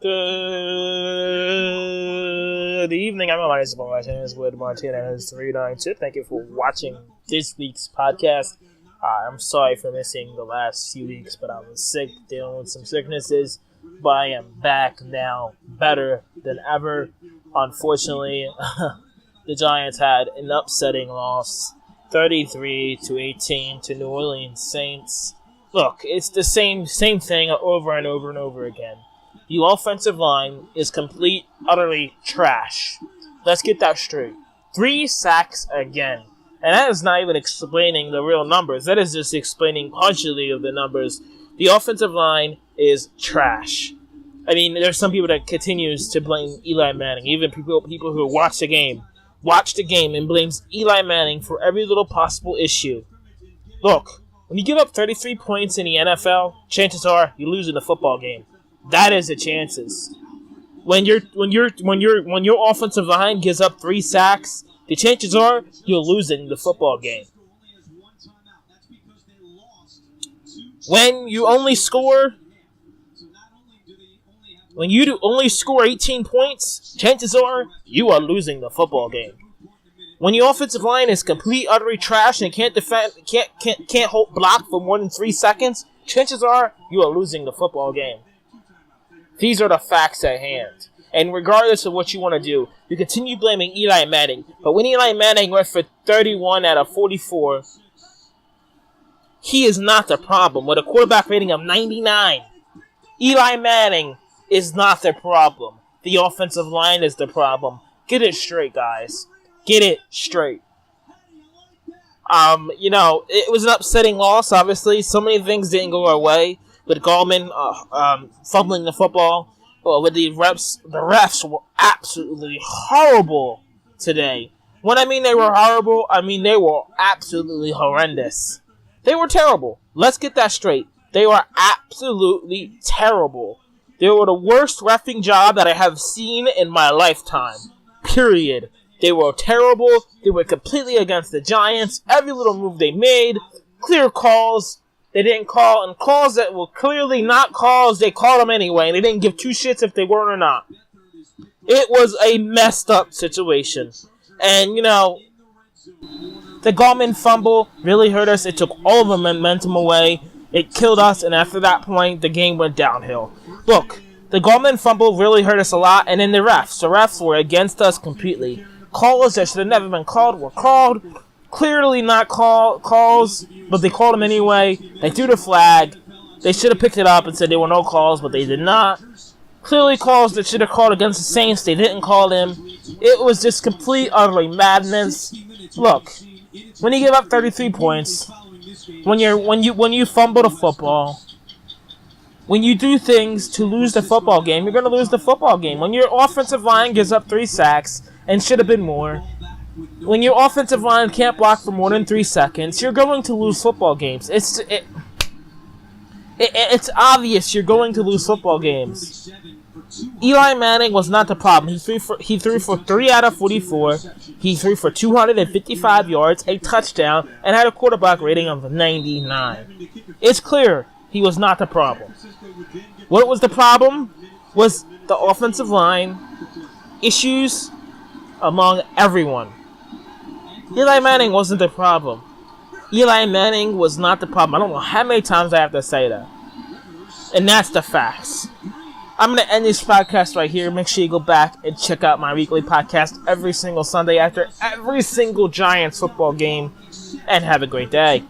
Good evening. I'm Elias Martinez with Martinez 392. Thank you for watching this week's podcast. I'm sorry for missing the last few weeks, but I was sick, dealing with some sicknesses. But I am back now, better than ever. Unfortunately, the Giants had an upsetting loss, 33-18 to New Orleans Saints. Look, it's the same thing over and over and over again. The offensive line is complete, utterly trash. Let's get that straight. 3 sacks again. And that is not even explaining the real numbers. That is just explaining partially of the numbers. The offensive line is trash. I mean, there's some people that continues to blame Eli Manning. Even people who watch the game and blames Eli Manning for every little possible issue. Look, when you give up 33 points in the NFL, chances are you're losing the football game. That is the chances. When your offensive line gives up 3 sacks, the chances are you're losing the football game. When you only score 18 points, chances are you are losing the football game. When your offensive line is complete, utterly trash and can't hold block for more than 3 seconds, chances are you are losing the football game. These are the facts at hand. And regardless of what you want to do, you continue blaming Eli Manning. But when Eli Manning went for 31 out of 44, he is not the problem. With a quarterback rating of 99, Eli Manning is not the problem. The offensive line is the problem. Get it straight, guys. Get it straight. It was an upsetting loss, obviously. So many things didn't go our way. With Gallman fumbling the football. With the refs were absolutely horrible today. When I mean they were horrible, I mean they were absolutely horrendous. They were terrible. Let's get that straight. They were absolutely terrible. They were the worst reffing job that I have seen in my lifetime. Period. They were terrible. They were completely against the Giants. Every little move they made. Clear calls. They didn't call, and calls that were clearly not calls, they called them anyway, and they didn't give 2 shits if they weren't or not. It was a messed up situation. And, the Gallman fumble really hurt us. It took all the momentum away. It killed us, and after that point, the game went downhill. Look, the Gallman fumble really hurt us a lot, and then the refs were against us completely. Calls that should have never been called were called. Clearly not calls, but they called them anyway. They threw the flag. They should have picked it up and said there were no calls, but they did not. Clearly calls that should have called against the Saints. They didn't call them. It was just complete, utterly madness. Look, when you give up 33 points, when you fumble the football, when you do things to lose the football game, you're going to lose the football game. When your offensive line gives up 3 sacks and should have been more, when your offensive line can't block for more than 3 seconds, you're going to lose football games. It's obvious you're going to lose football games. Eli Manning was not the problem. He threw for 3 out of 44. He threw for 255 yards, a touchdown, and had a quarterback rating of 99. It's clear he was not the problem. What was the problem was the offensive line issues among everyone. Eli Manning wasn't the problem. Eli Manning was not the problem. I don't know how many times I have to say that. And that's the facts. I'm going to end this podcast right here. Make sure you go back and check out my weekly podcast every single Sunday after every single Giants football game. And have a great day.